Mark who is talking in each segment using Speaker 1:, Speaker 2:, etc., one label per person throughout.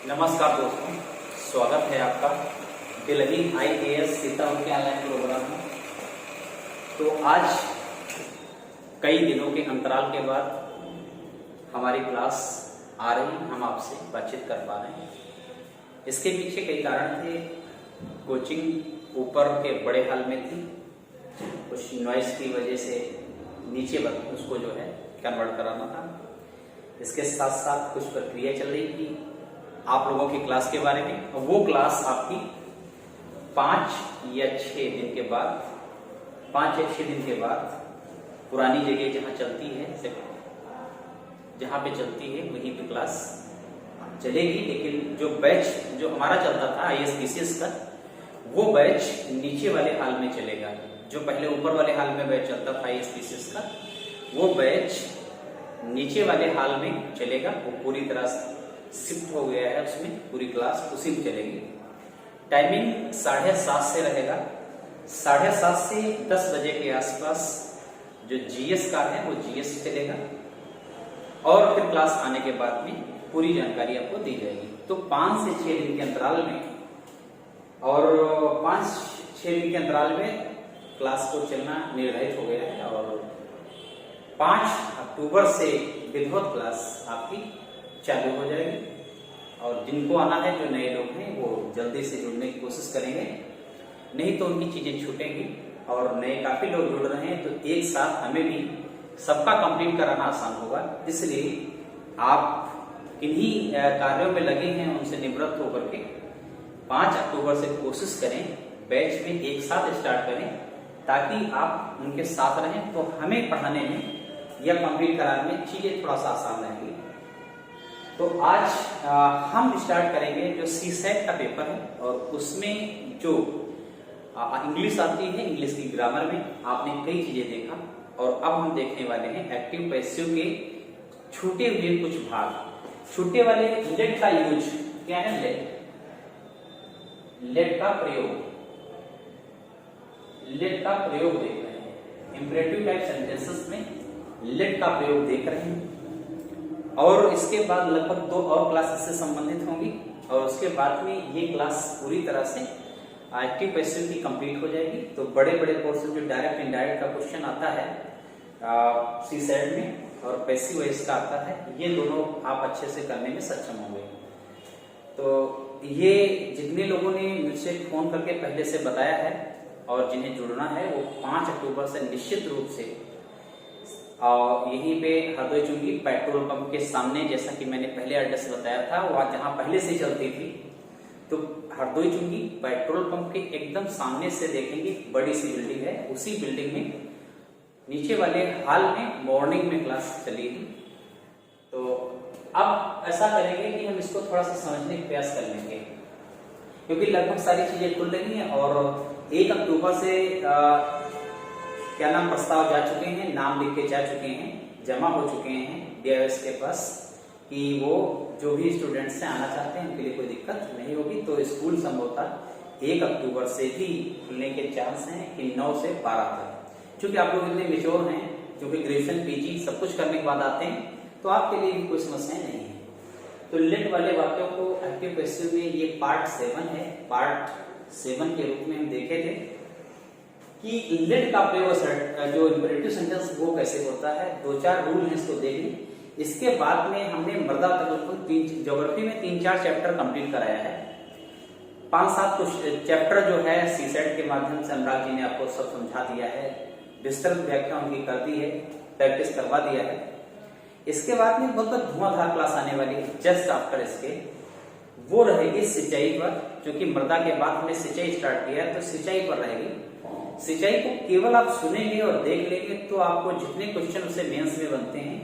Speaker 1: नमस्कार दोस्तों, स्वागत है आपका दिल्ली IAS सीतापुर के ऑनलाइन प्रोग्राम में। तो आज कई दिनों के अंतराल के बाद हमारी क्लास आ रही, हम आपसे बातचीत कर पा रहे हैं। इसके पीछे कई कारण थे। कोचिंग ऊपर के बड़े हाल में थी, कुछ नॉइस की वजह से नीचे उसको जो है कन्वर्ट कराना था। इसके साथ साथ कुछ प्रक्रिया चल रही थी आप लोगों की क्लास के बारे में। वो क्लास आपकी 5 या 6 दिन के बाद, 5 या 6 दिन के बाद पुरानी जगह जहाँ चलती है, जहाँ पे चलती है वहीं पे क्लास चलेगी। लेकिन जो बैच जो हमारा चलता था ISPCS का, वो बैच नीचे वाले हाल में चलेगा। जो पहले ऊपर वाले हाल में बैच चलता था ISPCS का, वो बैच नीचे वाले हाल में चलेगा। वो पूरी तरह से शिफ्ट हो गया है, उसमें पूरी क्लास उसी में चलेगी। टाइमिंग 7:30 से रहेगा। 7:30 से 10 बजे के आसपास जो GS का है वो GS चलेगा, और फिर क्लास आने के बाद में पूरी जानकारी आपको दी जाएगी। तो 5 से 6 दिन के अंतराल में, और 5-6 दिन के अंतराल में क्लास को चलना निर्धारित हो गया है। और 5 अक्टूबर से विधिवत क्लास आपकी चालू हो जाएगी। और जिनको आना है, जो नए लोग हैं, वो जल्दी से जुड़ने की कोशिश करेंगे, नहीं तो उनकी चीजें छूटेंगी। और नए काफी लोग जुड़ रहे हैं, तो एक साथ हमें भी सबका कंप्लीट कराना आसान होगा। इसलिए आप किन्हीं कार्यों में लगे हैं, उनसे निवृत्त होकर के 5 अक्टूबर से कोशिश करें बैच में एक साथ स्टार्ट करें, ताकि आप उनके साथ रहें। तो हमें पढ़ाने में या कंप्लीट कराने में चीजें थोड़ा सा आसान रहेंगी। तो आज हम स्टार्ट करेंगे जो CSAT का पेपर है, और उसमें जो इंग्लिश आती है, इंग्लिश की ग्रामर में आपने कई चीजें देखा, और अब हम देखने वाले हैं एक्टिव पैसिव के छूटे हुए कुछ भाग। छूटे वाले लेट का यूज क्या है, लेट का प्रयोग, लेट का प्रयोग देख रहे हैं। इंपरेटिव टाइप सेंटेंसेस में लेट का प्रयोग देख रहे हैं। और इसके बाद लगभग 2 और क्लासेस से संबंधित होंगी, और उसके बाद में ये क्लास पूरी तरह से एक्टिव पैसिव की कंप्लीट हो जाएगी। तो बड़े बड़े कोर्सेज जो डायरेक्ट इनडायरेक्ट का क्वेश्चन आता है CSAT में, और पैसिव वॉइस का आता है, ये दोनों आप अच्छे से करने में सक्षम होंगे। तो ये जितने लोगों ने मुझसे फोन करके पहले से बताया है और जिन्हें जुड़ना है, वो 5 अक्टूबर से निश्चित रूप से और यहीं पे हरदोई चुंगी पेट्रोल पंप के सामने, जैसा कि मैंने पहले एड्रेस बताया था, वहां जहां पहले से चलती थी, तो हरदोई चुंगी पेट्रोल पंप के एकदम सामने से देखेंगे, बड़ी सी बिल्डिंग है। उसी बिल्डिंग में नीचे वाले हॉल में मॉर्निंग में क्लास चलेगी। तो अब ऐसा करेंगे कि हम इसको थोड़ा सा समझने का प्रयास कर लेंगे, क्योंकि लगभग सारी चीजें खुल रही हैं। और 1 अक्टूबर से क्या नाम प्रस्ताव जा चुके हैं, नाम लिख के जा चुके हैं, जमा हो चुके हैं DIS के पास, कि वो जो भी स्टूडेंट्स से आना चाहते हैं उनके लिए कोई दिक्कत नहीं होगी। तो स्कूल संभवतः 1 अक्टूबर से ही खुलने के चांस हैं, कि 9 से 12 तक। क्योंकि आप लोग इतने मेच्योर हैं, क्योंकि ग्रेजुएशन PG सब कुछ करने के बाद आते हैं, तो आपके लिए भी कोई समस्याएं नहीं है। तो लेट वाले वाक्यों को एक्टिव पैसिव में ये पार्ट 7 है। पार्ट 7 के रूप में हम देखे थे कि लेट का प्रयोग जो इंपरेटिव सेंटेंस वो कैसे होता है। 2-4 रूल हैं, इसको देख लें। इसके बाद में हमने मृदा तत्व ज्योग्राफी में 3-4 चैप्टर कंप्लीट कराया है। 5-7 कुछ चैप्टर जो है CSAT के माध्यम से अनुराग जी ने आपको सब समझा दिया है, विस्तृत व्याख्या उनकी कर दी है, प्रैक्टिस करवा दिया है। इसके बाद में बहुत धुआंधार क्लास आने वाली है जस्ट आफ्टर इसके, वो रहेगी सिंचाई पर। क्योंकि मृदा के बाद हमने सिंचाई स्टार्ट किया है, तो सिंचाई पर रहेगी। सिंचाई को केवल आप सुनेंगे और देख लेंगे, तो आपको जितने क्वेश्चन उससे मेंस में बनते हैं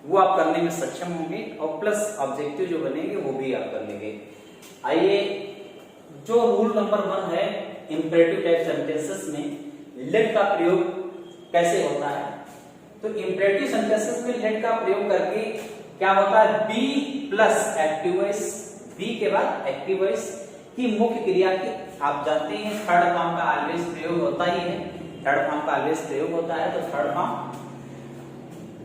Speaker 1: वो आप करने में सक्षम होंगे, और प्लस ऑब्जेक्टिव जो बनेंगे वो भी आप कर लेंगे। आइए, जो रूल नंबर 1 है इंपरेटिव टाइप सेंटेंसेस में लेट का प्रयोग कैसे होता है। तो इंपरेटिव सेंटेंसेस में लेट का प्रयोग करके क्या होता है, B plus active voice, B के बाद एक्टिव वॉइस की मुख्य क्रिया की आप जानते हैं थर्ड फॉर्म का ऑलवेज प्रयोग होता ही है। थर्ड फॉर्म का ऑलवेज प्रयोग होता है, तो थर्ड फॉर्म।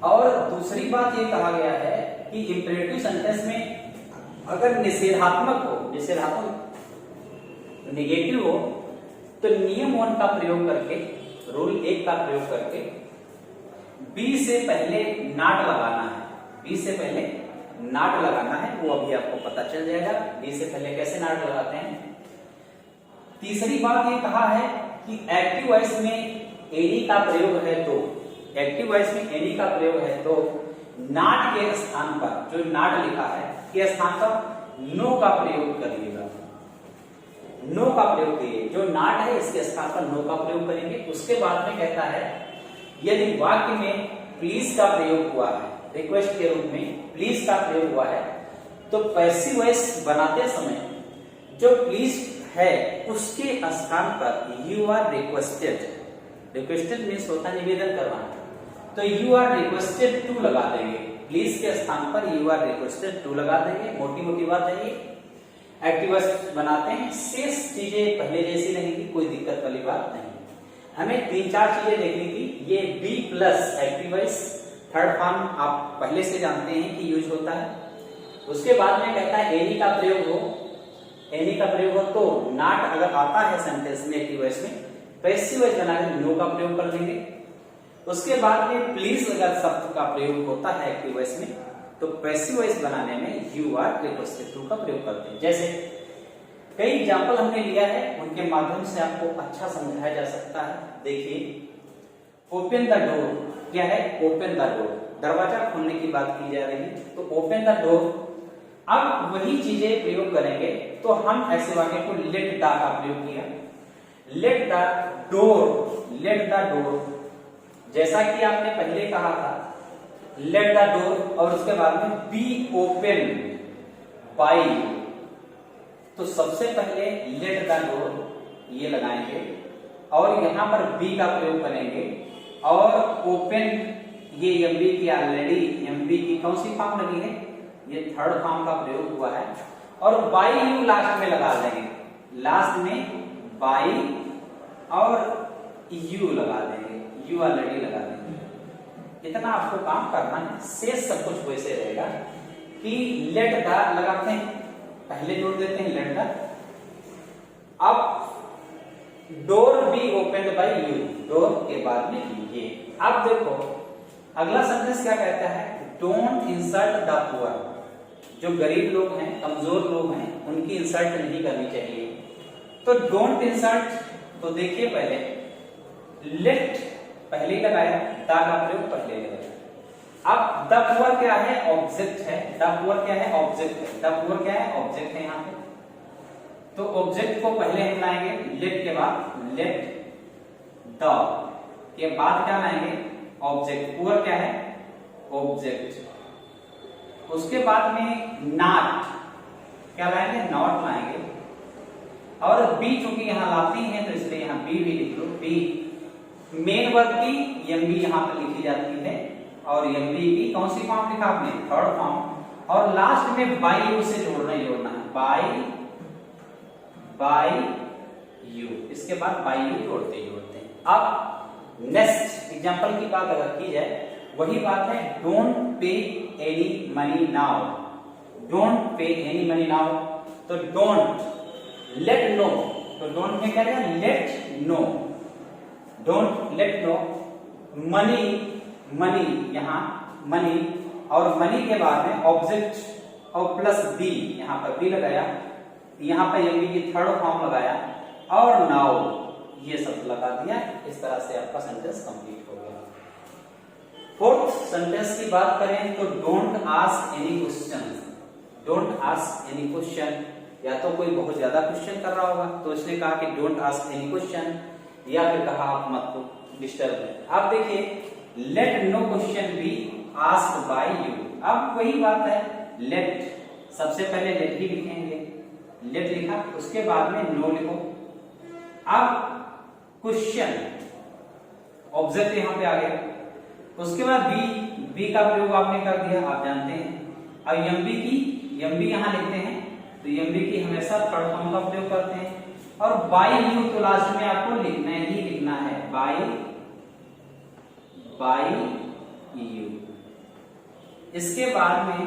Speaker 1: और दूसरी बात ये कहा गया है कि इंपरेटिव सेंटेंस में अगर निषेधात्मक हो, निगेटिव हो, तो नियम 1 का प्रयोग करके, रूल 1 का प्रयोग करके बी से पहले नॉट लगाना है। बी से पहले नॉट लगाना है, वो अभी आपको पता चल जाएगा बी से पहले कैसे नॉट लगाते हैं। तीसरी बात ये कहा है कि एक्टिव वॉइस में एनी का प्रयोग है तो, एक्टिव वॉइस में एनी का प्रयोग है तो नॉट के स्थान पर, जो नॉट लिखा है के स्थान पर नो का प्रयोग करिएगा। नो का प्रयोग करिए, जो नॉट है इसके स्थान पर नो का प्रयोग करेंगे। उसके बाद में कहता है यदि वाक्य में प्लीज का प्रयोग हुआ है, रिक्वेस्ट के रूप में प्लीज का प्रयोग हुआ है, तो पैसिव वॉइस बनाते समय जो प्लीज है उसके स्थान पर you are requested, requested means होता है निवेदन करवाना, तो यू आर रिक्वेस्टेड टू लगा देंगे। प्लीज के स्थान पर यू आर रिक्वेस्टेड टू लगा देंगे। मोटी मोटी बात है ये। एक्टिव वॉइस बनाते हैं, शेष चीजें पहले जैसी रहेंगी, कोई दिक्कत वाली बात नहीं। हमें 3-4 चीजें देखनी थी। ये B plus active voice third form आप पहले से जानते हैं कि यूज होता है। उसके बाद में कहता है एनी का प्रयोग हो, एनी का प्रयोग हो तो नॉट अगर आता है सेंटेंस में एक्टिव वॉइस में, पैसिव वॉइस बनाकर नो का प्रयोग कर देंगे। उसके बाद में प्लीज अगर शब्द का प्रयोग होता है एक्टिव वॉइस में, तो पैसिव वॉइस बनाने में यू आर रिक्वेस्टेड टू का प्रयोग करते हैं। जैसे कई एग्जाम्पल हमने लिया है, उनके माध्यम से आपको अच्छा समझाया जा सकता है। देखिए, ओपन द डोर क्या है? ओपन द डोर, दरवाजा खोलने की बात की जा रही है, तो ओपन द डोर। अब वही चीजें प्रयोग करेंगे तो हम ऐसे वाक्य को लेट द का प्रयोग किया, let the door, let the door. जैसा कि आपने पहले कहा था लेट द डोर, और उसके बाद में बी ओपन बाय, तो सबसे पहले लेट द डोर ये लगाएंगे और यहां पर बी का प्रयोग करेंगे, और ओपन ये एमबी की ऑलरेडी एमबी की कौन सी फॉर्म लगी है? ये थर्ड फॉर्म का प्रयोग हुआ है, और बाय यू लास्ट में लगा देंगे, लास्ट में बाय और यू लगा देंगे, यू ऑलरेडी लगा देंगे। इतना आपको काम करना है, शेष सब कुछ वैसे रहेगा कि लेट द लगाते हैं, पहले जोड़ देते हैं लेट द। अब door be open by you, door के बाद में ये। अब देखो अगला सेंटेंस क्या कहता है? Don't insult the poor. जो गरीब लोग हैं, कमजोर लोग हैं, उनकी इंसल्ट नहीं करनी चाहिए। तो डोंट इंसल्ट, तो देखिए पहले लेट पहले लगाया, द का प्रयोग पहले लगाया। अब द पुअर क्या है? ऑब्जेक्ट है। द पुअर क्या है? ऑब्जेक्ट है। द पुअर क्या है? ऑब्जेक्ट है यहाँ पे, तो ऑब्जेक्ट को पहले हम लाएंगे, लेट के बाद लेट द के बाद क्या लाएंगे? ऑब्जेक्ट। पुअर क्या है? ऑब्जेक्ट। उसके बाद में नॉट क्या लाएंगे? नॉट लाएंगे, और बी चूंकि यहां लाती हैं तो इसलिए यहां बी भी लिख लो। बी मेन वर्ब की एमबी यहां पर लिखी जाती है, और एमबी की कौन सी फॉर्म लिखा आपने? Third form. और लास्ट में बाय यू से जोड़ना है, बाय यू। इसके बाद बाय यू जोड़ते हैं। अब नेक्स्ट एग्जांपल की बात अगर की जाए, वही बात है don't pay any money now, don't pay any money now. तो डोंट लेट नो, तो डोंट में क्या रहेगा? Let no, don't let no. Money, money यहां मनी, और मनी के बाद में ऑब्जेक्ट और प्लस बी, यहां पर बी लगाया, यहां पर एमबी की थर्ड फॉर्म लगाया, और नाउ ये सब लगा दिया। इस तरह से आपका सेंटेंस कंप्लीट हो गया। फोर्थ सेंटेंस की बात करें तो don't ask any question, don't ask any question. या तो कोई बहुत ज्यादा क्वेश्चन कर रहा होगा तो इसने कहा कि डोंट आस्क एनी क्वेश्चन, या फिर कहा आप मत को डिस्टर्ब है। अब देखिए let no question be asked by you. अब वही बात है, लेट सबसे पहले लेट ही लिखेंगे, लेट लिखा, उसके बाद में नो लिखो। अब क्वेश्चन ऑब्जेक्ट यहां पे आ गया, उसके बाद बी का प्रयोग आपने कर दिया, आप जानते हैं। अब एमबी यहां लिखते हैं, तो एमबी की हमेशा थर्ड फॉर्म का प्रयोग करते हैं। और बाय यू तो लास्ट में आपको लिखना ही लिखना है, बाय यू। इसके बाद में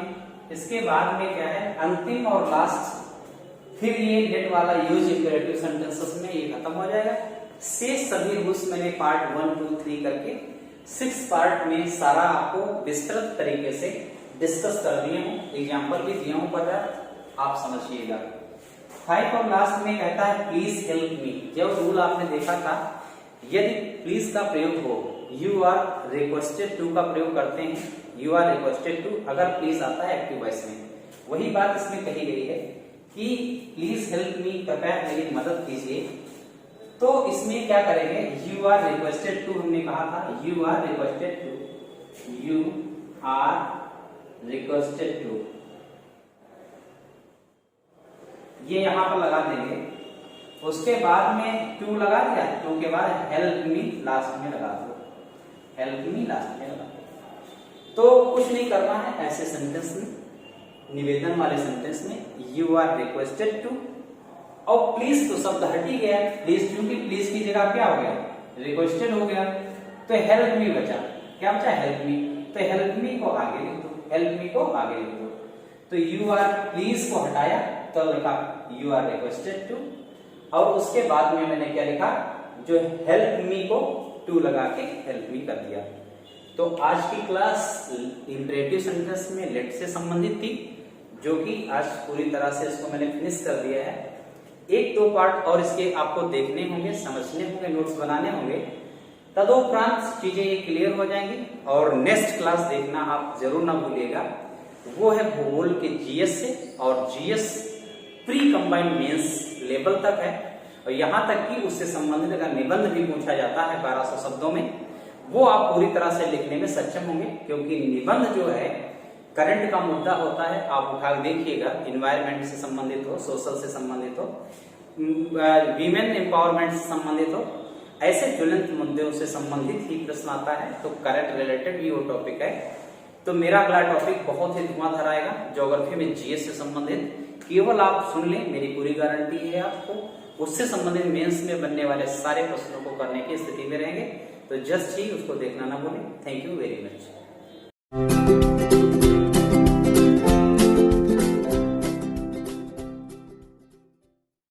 Speaker 1: इसके बाद में क्या है, अंतिम और लास्ट, फिर ये लेट वाला यूज इंपेरेटिव सेंटेंसेस में ये खत्म हो जाएगा। शेष सभी रूल्स मैंने पार्ट 1, 2, 3 करके 6 पार्ट में सारा आपको विस्तृत तरीके से डिस्कस कर दिए हूं, एग्जाम्पल भी दिया हूं, पर आप समझिएगा। 5 और लास्ट में कहता है प्लीज हेल्प मी। जब रूल आपने देखा था, यदि प्लीज का प्रयोग हो, यू आर रिक्वेस्टेड टू का प्रयोग करते हैं, यू आर रिक्वेस्टेड टू, अगर प्लीज आता है एक्टिव वॉइस में, वही बात इसमें कही गई है कि प्लीज हेल्प मी, कृपया मेरी मदद कीजिए। तो इसमें क्या करेंगे, यू आर रिक्वेस्टेड टू हमने कहा था, you are requested to, you are requested to, ये यहां पर लगा देंगे। उसके बाद में टू लगा दिया, टू के बाद हेल्प मी लास्ट में लगा दो, हेल्प मी लास्ट में लगा दो। तो कुछ नहीं करना है ऐसे सेंटेंस में, निवेदन वाले सेंटेंस में यू आर रिक्वेस्टेड टू, और प्लीज तो शब्द हट ही गया, प्लीज, क्योंकि प्लीज की जगह क्या हो गया, रिक्वेस्टेड हो गया, तो हेल्प मी बचा, क्या बचा, हेल्प मी, तो हेल्प मी को आगे लिख दो, हेल्प मी को आगे लिख दो। तो यू आर प्लीज को हटाया तो लिखा यू आर रिक्वेस्टेड टू, और उसके बाद में मैंने क्या लिखा, जो हेल्प मी को टू लगा के हेल्प मी कर दिया। तो आज की क्लास इंपरेटिव सेंटेंस में लेट से संबंधित थी, जो कि आज पूरी तरह से इसको मैंने फिनिश कर दिया है। 1-2 पार्ट और इसके आपको देखने होंगे, समझने होंगे, नोट्स बनाने होंगे, तदुपरांत चीजें ये क्लियर हो जाएंगी। और नेक्स्ट क्लास देखना आप जरूर ना भूलिएगा, वो है भूगोल के जीएस से, और GS pre combined mains level तक है, और यहां तक कि उससे संबंधित अगर निबंध भी पूछा जाता है 1200 शब्दों में, वो आप पूरी तरह से लिखने में सक्षम होंगे, क्योंकि निबंध जो है करंट का मुद्दा होता है, आप उठा देखिएगा, इन्वायरमेंट से संबंधित हो, सोशल से संबंधित हो, वीमेन एम्पावरमेंट से संबंधित हो, ऐसे ज्वलंत मुद्दों से संबंधित ही प्रश्न आता है। तो करंट रिलेटेड भी वो टॉपिक है। तो मेरा अगला टॉपिक बहुत ही धुआंधार आएगा, ज्योग्राफी में जीएस से संबंधित, केवल आप सुन लें, मेरी पूरी गारंटी है आपको, उससे संबंधित मेंस में बनने वाले सारे प्रश्नों को करने की स्थिति में रहेंगे। तो जस्ट ही उसको देखना ना भूलें। Thank you very much.